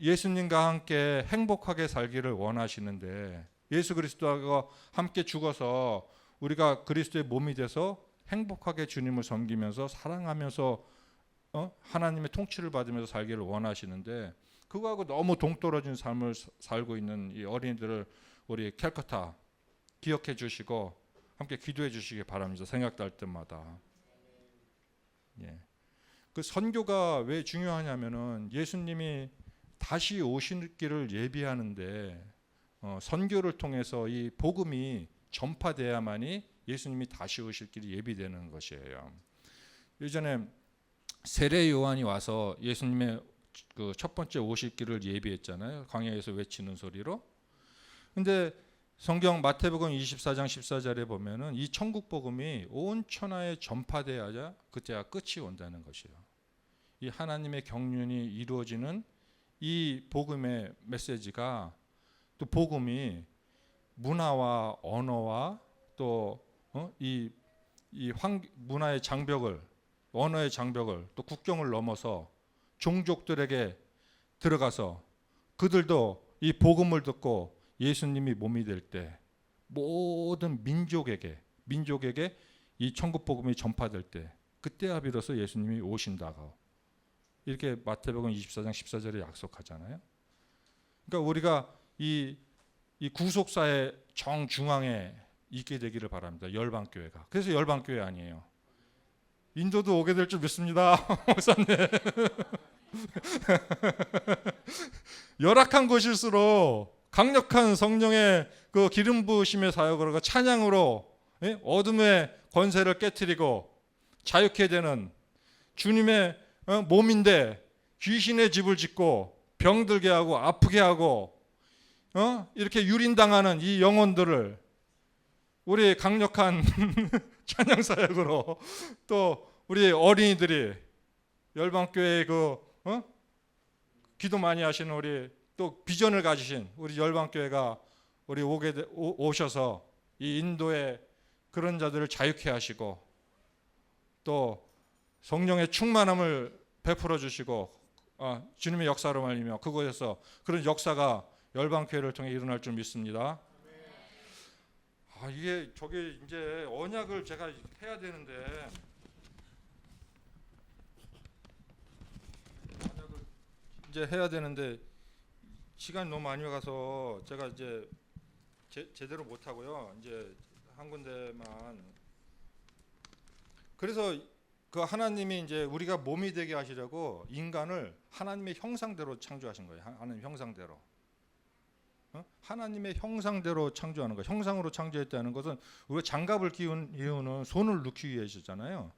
예수님과 함께 행복하게 살기를 원하시는데 예수 그리스도와 함께 죽어서 우리가 그리스도의 몸이 돼서 행복하게 주님을 섬기면서 사랑하면서 하나님의 통치를 받으면서 살기를 원하시는데 그거하고 너무 동떨어진 삶을 살고 있는 이 어린이들을 우리 캘커타 기억해 주시고 함께 기도해 주시기 바랍니다. 생각날 때마다. 예. 그 선교가 왜 중요하냐면은 예수님이 다시 오시기를 예비하는데 선교를 통해서 이 복음이 전파돼야만이 예수님이 다시 오실 길이 예비되는 것이에요. 예전에 세례 요한이 와서 예수님의 그 첫 번째 오실 길을 예비했잖아요. 광야에서 외치는 소리로. 근데 성경 마태복음 24장 14절에 보면은 이 천국 복음이 온 천하에 전파돼야 그때야 끝이 온다는 것이에요. 이 하나님의 경륜이 이루어지는 이 복음의 메시지가 또 복음이 문화와 언어와 또 이 문화의 장벽을 언어의 장벽을 또 국경을 넘어서 종족들에게 들어가서 그들도 이 복음을 듣고 예수님이 몸이 될 때 모든 민족에게 이 천국 복음이 전파될 때 그때야 비로소 예수님이 오신다고 이렇게 마태복음 24장 14절에 약속하잖아요. 그러니까 우리가 이 구속사의 정중앙에 있게 되기를 바랍니다. 열방교회가. 그래서 열방교회 아니에요. 인도도 오게 될 줄 믿습니다. 목사님. 열악한 곳일수록 강력한 성령의 그 기름 부으심의 사역으로 찬양으로 어둠의 권세를 깨트리고 자유케 되는 주님의 몸인데 귀신의 집을 짓고 병들게 하고 아프게 하고 이렇게 유린당하는 이 영혼들을 우리 강력한 찬양 사역으로 또 우리 어린이들이 열방교회의 기도 많이 하시는 우리 또 비전을 가지신 우리 열방교회가 우리 오셔서 이 인도의 그런 자들을 자유케 하시고 또 성령의 충만함을 베풀어 주시고 주님의 역사로 말미암아 그곳에서 그런 역사가 열방교회를 통해 일어날 줄 믿습니다. 저게 이제 언약을 제가 해야 되는데 시간이 너무 많이 가서 제가 이제 제대로 못 하고요. 이제 한 군데만. 그래서 그 하나님이 이제 우리가 몸이 되게 하시려고 인간을 하나님의 형상대로 창조하신 거예요. 하나님 형상대로. 하나님의 형상대로 창조하는 거. 형상으로 창조했다는 것은 우리가 장갑을 끼운 이유는 손을 넣기 위해서잖아요.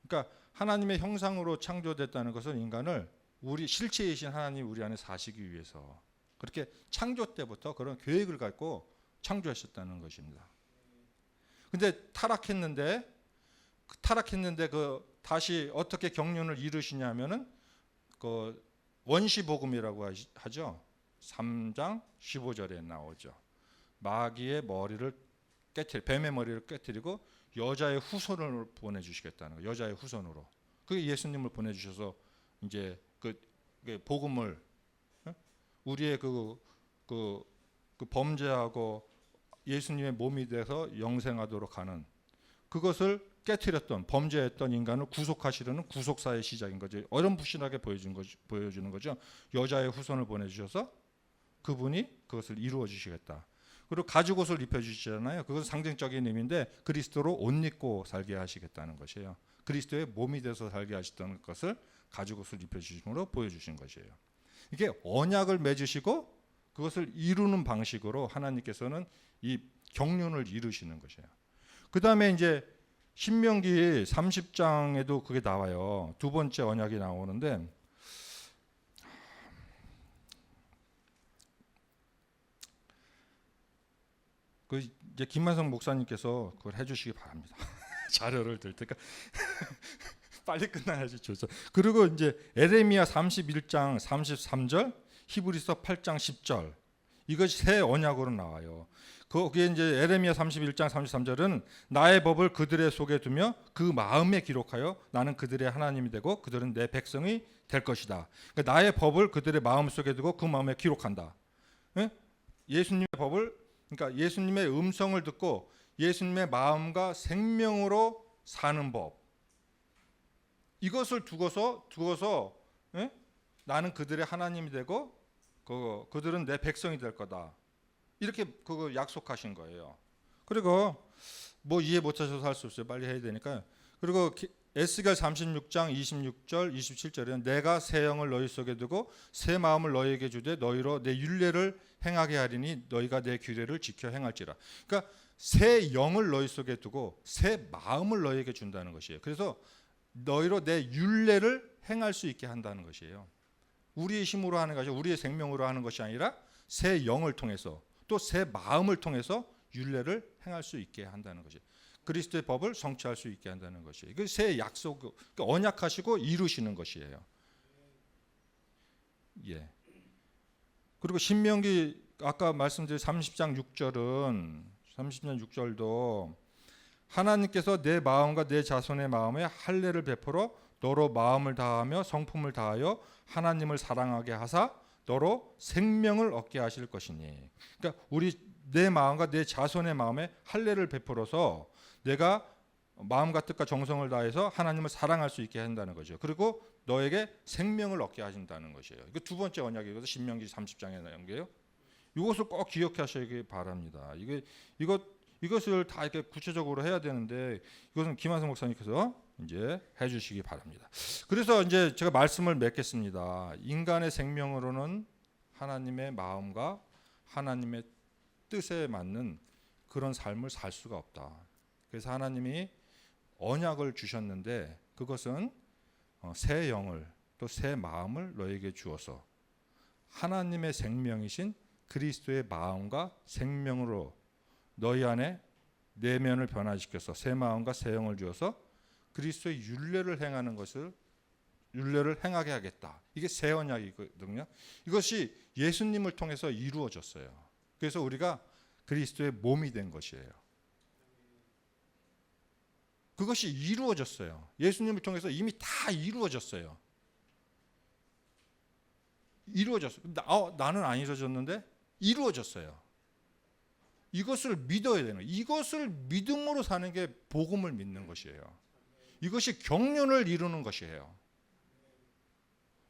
그러니까 하나님의 형상으로 창조됐다는 것은 인간을 우리 실체이신 하나님 우리 안에 사시기 위해서 그렇게 창조 때부터 그런 계획을 갖고 창조하셨다는 것입니다. 근데 타락했는데 다시 어떻게 경륜을 이루시냐면은 그 원시복음이라고 하죠. 3장 15절에 나오죠. 마귀의 머리를 뱀의 머리를 깨뜨리고 여자의 후손을 보내주시겠다는 거예요. 여자의 후손으로. 그게 예수님을 보내주셔서 이제 그 복음을 우리의 그 범죄하고 예수님의 몸이 돼서 영생하도록 하는 그것을 깨뜨렸던 범죄했던 인간을 구속하시려는 구속사의 시작인 거죠. 어렴풋이하게 보여주는 거죠. 여자의 후손을 보내주셔서 그분이 그것을 이루어 주시겠다. 그리고 가죽옷을 입혀주시잖아요. 그것은 상징적인 의미인데 그리스도로 옷 입고 살게 하시겠다는 것이에요. 그리스도의 몸이 돼서 살게 하셨던 것을 가죽옷을 입혀주심으로 보여주신 것이에요. 이게 언약을 맺으시고 그것을 이루는 방식으로 하나님께서는 이 경륜을 이루시는 것이에요. 그 다음에 이제 신명기 30장에도 그게 나와요. 두 번째 언약이 나오는데 이제 김만성 목사님께서 그걸 해주시기 바랍니다. 자료를 들 테니까 빨리 끝나야지 좋죠. 그리고 이제 에레미야 31장 33절, 히브리서 8장 10절 이것이 새 언약으로 나와요. 거기에 이제 에레미야 31장 33절은 나의 법을 그들의 속에 두며 그 마음에 기록하여 나는 그들의 하나님이 되고 그들은 내 백성이 될 것이다. 그러니까 나의 법을 그들의 마음 속에 두고 그 마음에 기록한다. 예수님의 법을 그러니까 예수님의 음성을 듣고 예수님의 마음과 생명으로 사는 법. 이것을 두고서 나는 그들의 하나님이 되고 그들은 내 백성이 될 거다. 이렇게 그거 약속하신 거예요. 그리고 뭐 이해 못하셔서 할 수 없어요. 빨리 해야 되니까. 그리고 에스겔 36장 26절 27절에는 내가 새 영을 너희 속에 두고 새 마음을 너희에게 주되 너희로 내 율례를 행하게 하리니 너희가 내 규례를 지켜 행할지라. 그러니까 새 영을 너희 속에 두고 새 마음을 너희에게 준다는 것이에요. 그래서 너희로 내 율례를 행할 수 있게 한다는 것이에요. 우리의 힘으로 하는 것이 우리의 생명으로 하는 것이 아니라 새 영을 통해서 또 새 마음을 통해서 율례를 행할 수 있게 한다는 것이에요. 그리스도의 법을 성취할 수 있게 한다는 것이에요. 그 새 약속, 그러니까 언약하시고 이루시는 것이에요. 예. 그리고 신명기 아까 말씀드린 30장 6절도 하나님께서 내 마음과 내 자손의 마음에 할례를 베풀어 너로 마음을 다하며 성품을 다하여 하나님을 사랑하게 하사 너로 생명을 얻게 하실 것이니. 그러니까 내 마음과 내 자손의 마음에 할례를 베풀어서 내가 마음과 뜻과 정성을 다해서 하나님을 사랑할 수 있게 한다는 거죠. 그리고 너에게 생명을 얻게 하신다는 것이에요. 이거 두 번째 언약이거든요. 신명기 30장에 나온 게요. 이것을 꼭 기억하시기 바랍니다. 이것을 다 이렇게 구체적으로 해야 되는데 이것은 김한성 목사님께서 이제 해주시기 바랍니다. 그래서 이제 제가 말씀을 맺겠습니다. 인간의 생명으로는 하나님의 마음과 하나님의 뜻에 맞는 그런 삶을 살 수가 없다. 그래서 하나님이 언약을 주셨는데 그것은 새 영을 또 새 마음을 너에게 주어서 하나님의 생명이신 그리스도의 마음과 생명으로 너희 안에 내면을 변화시켜서 새 마음과 새 영을 주어서 그리스도의 율례를 행하는 것을 율례를 행하게 하겠다. 이게 새 언약이거든요. 이것이 예수님을 통해서 이루어졌어요. 그래서 우리가 그리스도의 몸이 된 것이에요. 그것이 이루어졌어요. 예수님을 통해서 이미 다 이루어졌어요. 이루어졌어요. 나는 안 이루어졌는데 이루어졌어요. 이것을 믿어야 되는 거예요. 이것을 믿음으로 사는 게 복음을 믿는 것이에요. 이것이 경륜을 이루는 것이에요.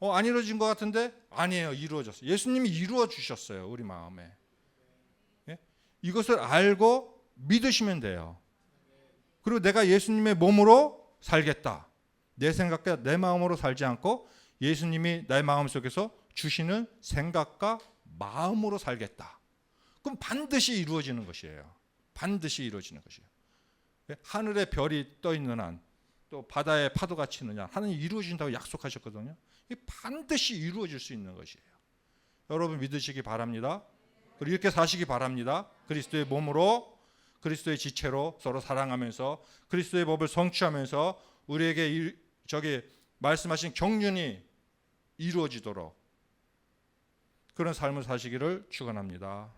안 이루어진 것 같은데 아니에요. 이루어졌어요. 예수님이 이루어 주셨어요. 우리 마음에. 예? 이것을 알고 믿으시면 돼요. 그리고 내가 예수님의 몸으로 살겠다. 내 생각과 내 마음으로 살지 않고 예수님이 내 마음속에서 주시는 생각과 마음으로 살겠다. 그럼 반드시 이루어지는 것이에요. 반드시 이루어지는 것이에요. 하늘에 별이 떠 있는 한, 또 바다에 파도가 치는 한 하나님 이루어진다고 약속하셨거든요. 이게 반드시 이루어질 수 있는 것이에요. 여러분 믿으시기 바랍니다. 그리고 이렇게 사시기 바랍니다. 그리스도의 몸으로, 그리스도의 지체로 서로 사랑하면서 그리스도의 법을 성취하면서 우리에게 저기 말씀하신 경륜이 이루어지도록 그런 삶을 사시기를 축원합니다.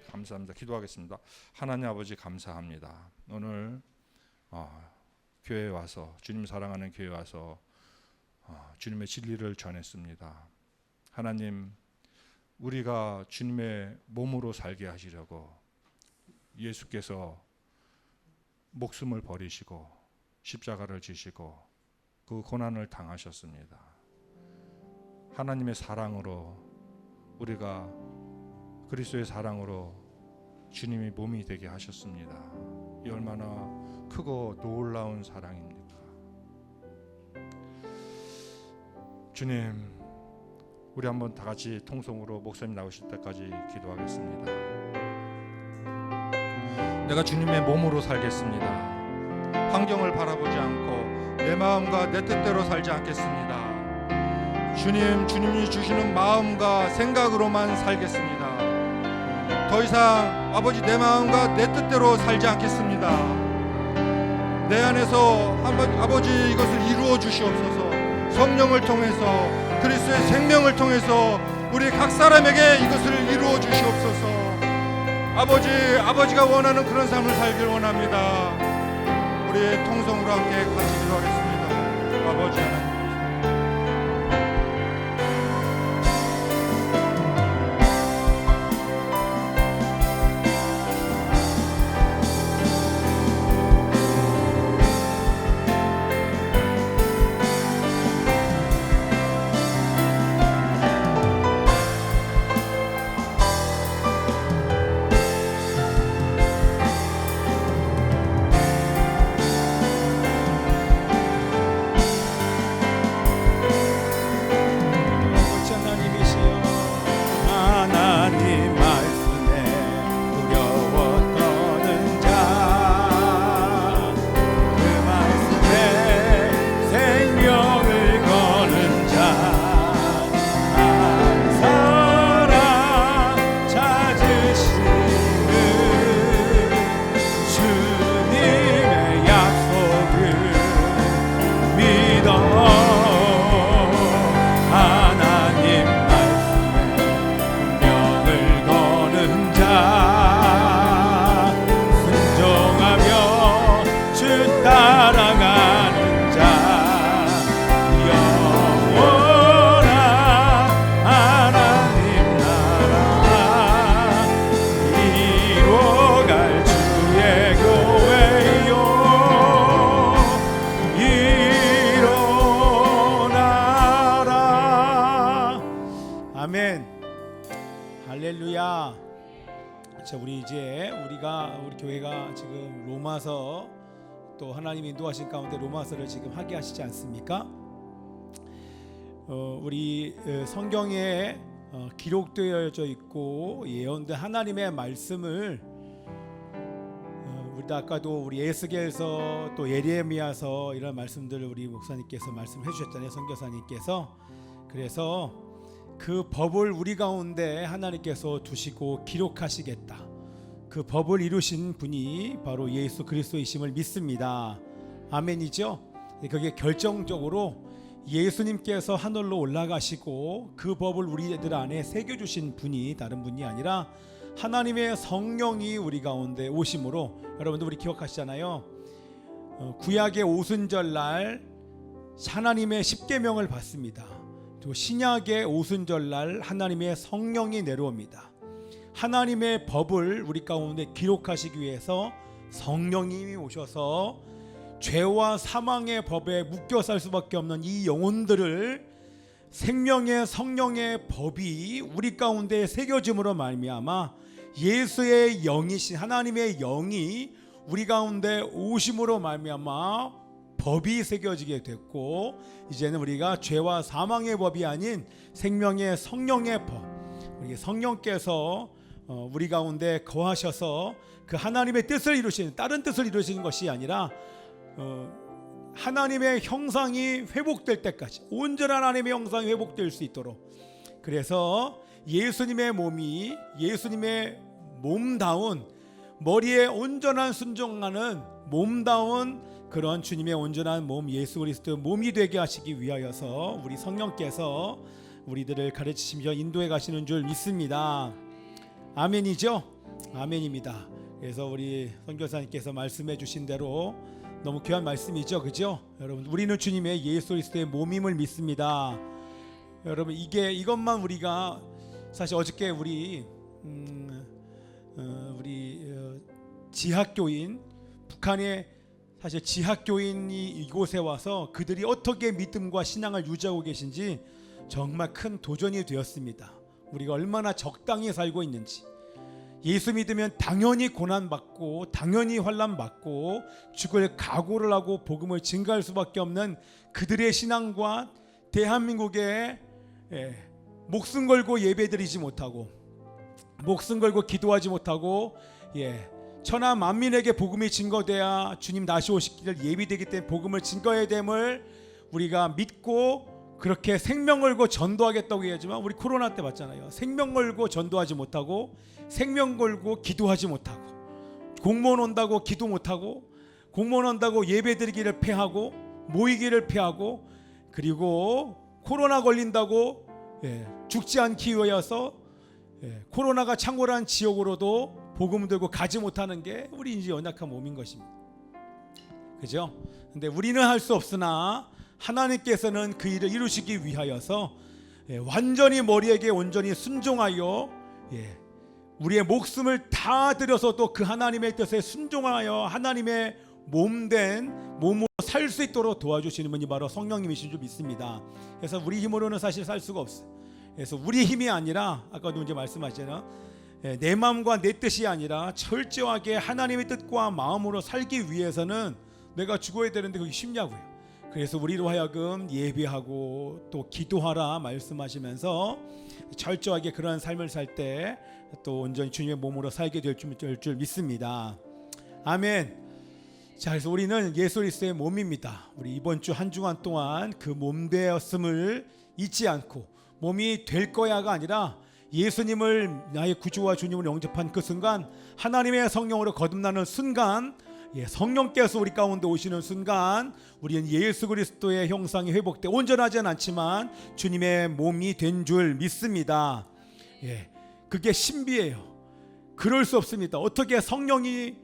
감사합니다. 기도하겠습니다. 하나님 아버지 감사합니다. 오늘 교회에 와서 주님 사랑하는 교회에 와서 주님의 진리를 전했습니다. 하나님 우리가 주님의 몸으로 살게 하시려고 예수께서 목숨을 버리시고 십자가를 지시고 그 고난을 당하셨습니다. 하나님의 사랑으로 우리가 그리스도의 사랑으로 주님이 몸이 되게 하셨습니다. 이 얼마나 크고 놀라운 사랑입니까? 주님, 우리 한번 다 같이 통성으로 목사님 나오실 때까지 기도하겠습니다. 내가 주님의 몸으로 살겠습니다. 환경을 바라보지 않고 내 마음과 내 뜻대로 살지 않겠습니다. 주님이 주시는 마음과 생각으로만 살겠습니다. 더 이상 아버지 내 마음과 내 뜻대로 살지 않겠습니다. 내 안에서 아버지 이것을 이루어 주시옵소서. 성령을 통해서 그리스도의 생명을 통해서 우리 각 사람에게 이것을 이루어 주시옵소서. 아버지가 원하는 그런 삶을 살길 원합니다. 우리 통성으로 함께 같이 기도하겠습니다. 아버지 하나님, 할렐루야. 자, 우리 교회가 지금 로마서, 또 하나님이 인도하신 가운데 로마서를 지금 하게 하시지 않습니까? 우리 성경에 기록되어져 있고 예언된 하나님의 말씀을 우리 아까도 우리 에스겔서 또 예레미야서 이런 말씀들을 우리 목사님께서 말씀해 주셨잖아요, 선교사님께서. 그래서 그 법을 우리 가운데 하나님께서 두시고 기록하시겠다, 그 법을 이루신 분이 바로 예수 그리스도이심을 믿습니다. 아멘이죠? 그게 결정적으로 예수님께서 하늘로 올라가시고 그 법을 우리들 안에 새겨주신 분이 다른 분이 아니라 하나님의 성령이 우리 가운데 오심으로, 여러분들 우리 기억하시잖아요. 구약의 오순절날 하나님의 십계명을 받습니다. 또 신약의 오순절날 하나님의 성령이 내려옵니다. 하나님의 법을 우리 가운데 기록하시기 위해서 성령님이 오셔서 죄와 사망의 법에 묶여 살 수밖에 없는 이 영혼들을 생명의 성령의 법이 우리 가운데 새겨짐으로 말미암아 예수의 영이신 하나님의 영이 우리 가운데 오심으로 말미암아 법이 새겨지게 됐고, 이제는 우리가 죄와 사망의 법이 아닌 생명의 성령의 법, 우리 성령께서 우리 가운데 거하셔서 그 하나님의 뜻을 이루시는, 다른 뜻을 이루시는 것이 아니라 하나님의 형상이 회복될 때까지, 온전한 하나님의 형상이 회복될 수 있도록, 그래서 예수님의 몸이 예수님의 몸다운, 머리에 온전한 순종하는 몸다운 그런 주님의 온전한 몸, 예수 그리스도의 몸이 되게 하시기 위하여서 우리 성령께서 우리들을 가르치시며 인도해 가시는 줄 믿습니다. 아멘이죠? 아멘입니다. 그래서 우리 선교사님께서 말씀해 주신 대로 너무 귀한 말씀이죠, 그죠? 여러분, 우리는 주님의 예수 그리스도의 몸임을 믿습니다. 여러분, 이것만 우리가 사실 어저께 우리 지학교인, 북한의 사실 지학교인이 이곳에 와서 그들이 어떻게 믿음과 신앙을 유지하고 계신지 정말 큰 도전이 되었습니다. 우리가 얼마나 적당히 살고 있는지, 예수 믿으면 당연히 고난받고 당연히 환난받고 죽을 각오를 하고 복음을 증거할 수밖에 없는 그들의 신앙과 대한민국에 목숨 걸고 예배드리지 못하고, 목숨 걸고 기도하지 못하고, 천하 만민에게 복음이 증거돼야 주님 다시 오시기를 예비되기 때문에 복음을 증거해야 됨을 우리가 믿고 그렇게 생명 걸고 전도하겠다고 얘기하지만, 우리 코로나 때 봤잖아요. 생명 걸고 전도하지 못하고, 생명 걸고 기도하지 못하고, 공무원 온다고 기도 못하고, 공무원 온다고 예배드리기를 패하고, 모이기를 패하고, 그리고 코로나 걸린다고 죽지 않기 위해서 코로나가 창궐한 지역으로도 복음 들고 가지 못하는 게 우리 이제 연약한 몸인 것입니다. 그죠? 근데 우리는 할 수 없으나 하나님께서는 그 일을 이루시기 위하여서 완전히 머리에게 온전히 순종하여 우리의 목숨을 다 들여서도 그 하나님의 뜻에 순종하여 하나님의 몸된 몸으로 살 수 있도록 도와주시는 분이 바로 성령님이신 줄 믿습니다. 그래서 우리 힘으로는 사실 살 수가 없어요. 그래서 우리 힘이 아니라, 아까도 이제 말씀하셨잖아요, 내 마음과 내 뜻이 아니라 철저하게 하나님의 뜻과 마음으로 살기 위해서는 내가 죽어야 되는데 그게 쉽냐고요. 그래서 우리로 하여금 예배하고 또 기도하라 말씀하시면서 철저하게 그러한 삶을 살 때 또 온전히 주님의 몸으로 살게 될 줄 믿습니다. 아멘. 자, 그래서 우리는 예수 그리스도의 몸입니다. 우리 이번 주 한 주간 동안 그 몸 되었음을 잊지 않고, 몸이 될 거야가 아니라 예수님을 나의 구주와 주님을 영접한 그 순간, 하나님의 성령으로 거듭나는 순간, 성령께서 우리 가운데 오시는 순간 우리는 예수 그리스도의 형상이 회복돼 온전하지는 않지만 주님의 몸이 된 줄 믿습니다. 그게 신비예요. 그럴 수 없습니다. 어떻게 성령이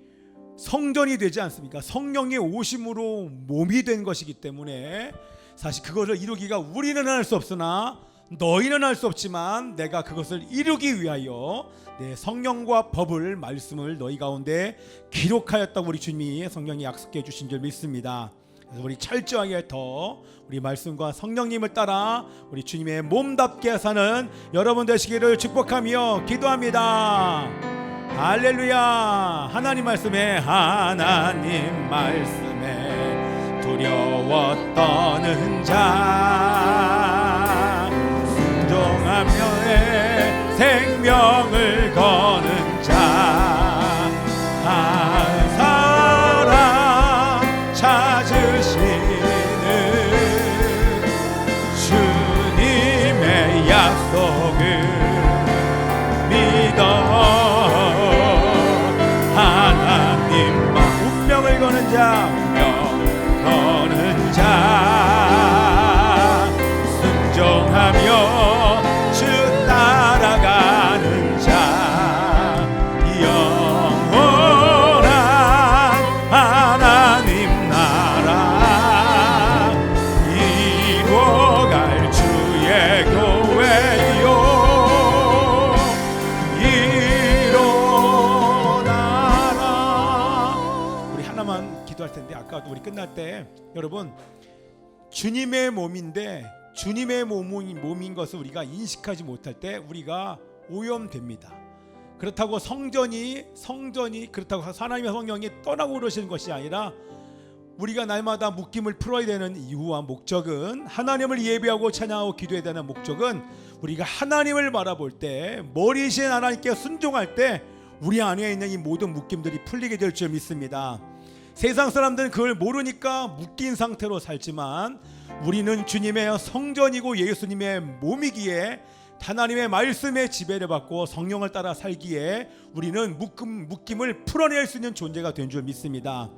성전이 되지 않습니까? 성령의 오심으로 몸이 된 것이기 때문에 사실 그것을 이루기가 우리는 할 수 없으나 너희는 할 수 없지만 내가 그것을 이루기 위하여 내 성령과 법을, 말씀을 너희 가운데 기록하였다고 우리 주님이 성령이 약속해 주신 줄 믿습니다. 그래서 우리 철저하게 더 우리 말씀과 성령님을 따라 우리 주님의 몸답게 사는 여러분 되시기를 축복하며 기도합니다. 할렐루야. 하나님 말씀에 두려워 떠는 자, 순종하며 생명을 거는 자, 한 사람 찾으시는 주님의 약속을 믿어 하나님과 운명을 거는 자, 순종하며 주 따라가는 자, 영원한 하나님 나라 이루어갈 주의 교회요 일어나라. 우리 하나만 기도할 텐데, 아까도 우리 끝날 때 여러분, 주님의 몸인데 주님의 몸인 것을 우리가 인식하지 못할 때 우리가 오염됩니다. 그렇다고 성전이 그렇다고 하나님의 성령이 떠나고 그러시는 것이 아니라 우리가 날마다 묶임을 풀어야 되는 이유와 목적은, 하나님을 예배하고 찬양하고 기도해야 되는 목적은 우리가 하나님을 바라볼 때, 머리이신 하나님께 순종할 때 우리 안에 있는 이 모든 묶임들이 풀리게 될 줄 믿습니다. 세상 사람들은 그걸 모르니까 묶인 상태로 살지만 우리는 주님의 성전이고 예수님의 몸이기에 하나님의 말씀에 지배를 받고 성령을 따라 살기에 우리는 묶임을 풀어낼 수 있는 존재가 된 줄 믿습니다.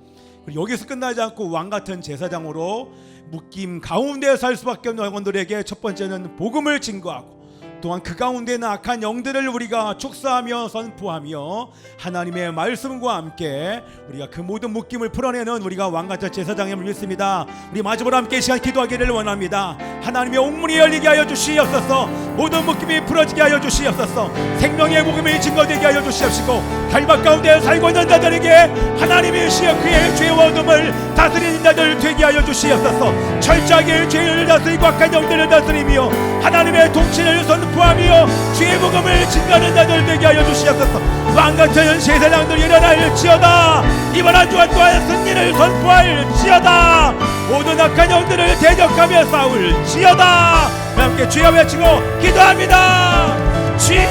그리고 여기서 끝나지 않고 왕같은 제사장으로 묶임 가운데 살 수밖에 없는 영혼들에게 첫 번째는 복음을 증거하고, 또한 그 가운데 있는 악한 영들을 우리가 축사하며 선포하며 하나님의 말씀과 함께 우리가 그 모든 묶임을 풀어내는 우리가 왕같은 제사장임을 믿습니다. 우리 마지막으로 함께 이 시간 기도하기를 원합니다. 하나님의 옥문이 열리게 하여 주시옵소서. 모든 묶임이 풀어지게 하여 주시옵소서. 생명의 복음이 증거되게 하여 주시옵시고, 갈박 가운데 살고 있는 자들에게 하나님의 시여 그의 죄와 어둠을 다스리는 자들 되게 하여 주시옵소서. 철저하게 죄를 다스리고 악한 영들을 다스리며 하나님의 통치를 선포하며 주의 복음을 증거하는 자들 되게 하여 주시옵소서. 왕같은 제사장들 일어날지어다. 이번 한 주간 또한 승리를 선포할지어다. 모든 악한 영들을 대적하며 싸울지어다. 함께 주여 외치고 기도합니다. 주여,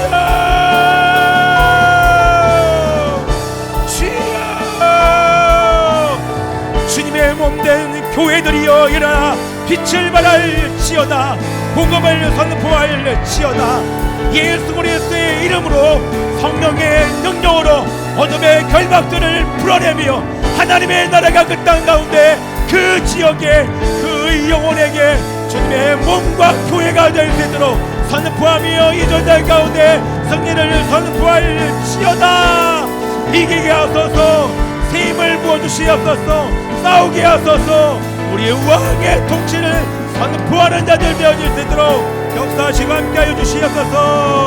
주여. 주님의 몸된 교회들이여 일어나 빛을 발할지어다. 복음을 선포할지어다. 예수 그리스도의 이름으로 성령의 능력으로 어둠의 결박들을 풀어내며 하나님의 나라가 그 땅 가운데 그 지역에 그 영혼에게 주님의 몸과 교회가 될 수 있도록 선포하며 이 전달 가운데 승리를 선포할지어다. 이기게 하소서. 새 힘을 부어주시옵소서. 싸우게 하소서. 우리 왕의 통치를 선포하는 자들 되어질 수 있도록 역사하시고 함께하여 주시옵소서.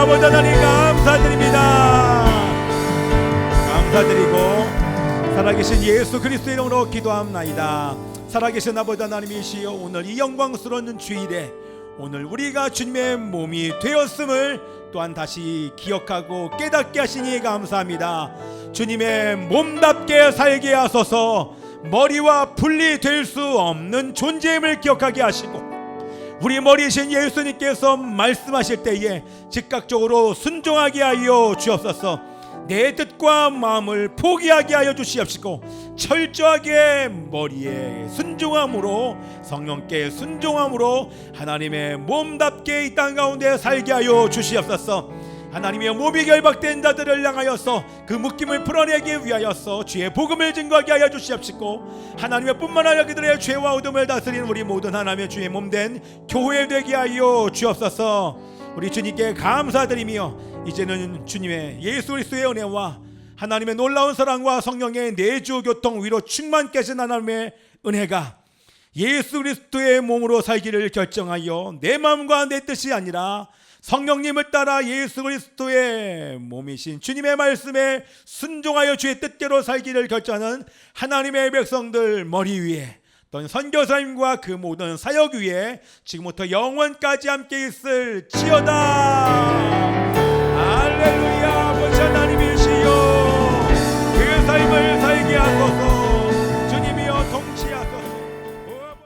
아버지 하나님 감사드립니다. 감사드리고 살아계신 예수 그리스도의 이름으로 기도합나이다. 살아계신 아버지 하나님이시여, 오늘 이 영광스러운 주일에 오늘 우리가 주님의 몸이 되었음을 또한 다시 기억하고 깨닫게 하시니 감사합니다. 주님의 몸답게 살게 하소서. 머리와 분리될 수 없는 존재임을 기억하게 하시고, 우리 머리이신 예수님께서 말씀하실 때에 즉각적으로 순종하게 하여 주옵소서. 내 뜻과 마음을 포기하게 하여 주시옵시고, 철저하게 머리에 순종함으로, 성령께 순종함으로 하나님의 몸답게 이 땅 가운데 살게 하여 주시옵소서. 하나님의 몸이 결박된 자들을 향하여서 그 묶임을 풀어내기 위하여서 주의 복음을 증거하게 하여 주시옵시고, 하나님의 뿐만 아니라 그들의 죄와 어둠을 다스리는 우리 모든 하나님의 주의 몸된 교회 되게 하여 주옵소서. 우리 주님께 감사드리며 이제는 주님의 예수 그리스도의 은혜와 하나님의 놀라운 사랑과 성령의 내주 교통 위로 충만케 하신 하나님의 은혜가 예수 그리스도의 몸으로 살기를 결정하여 내 마음과 내 뜻이 아니라 성령님을 따라 예수 그리스도의 몸이신 주님의 말씀에 순종하여 주의 뜻대로 살기를 결정하는 하나님의 백성들 머리 위에, 또는 선교사님과 그 모든 사역 위에 지금부터 영원까지 함께 있을지어다. 할렐루야. 아버지 하나님이시여, 그 삶을 살게 하소서.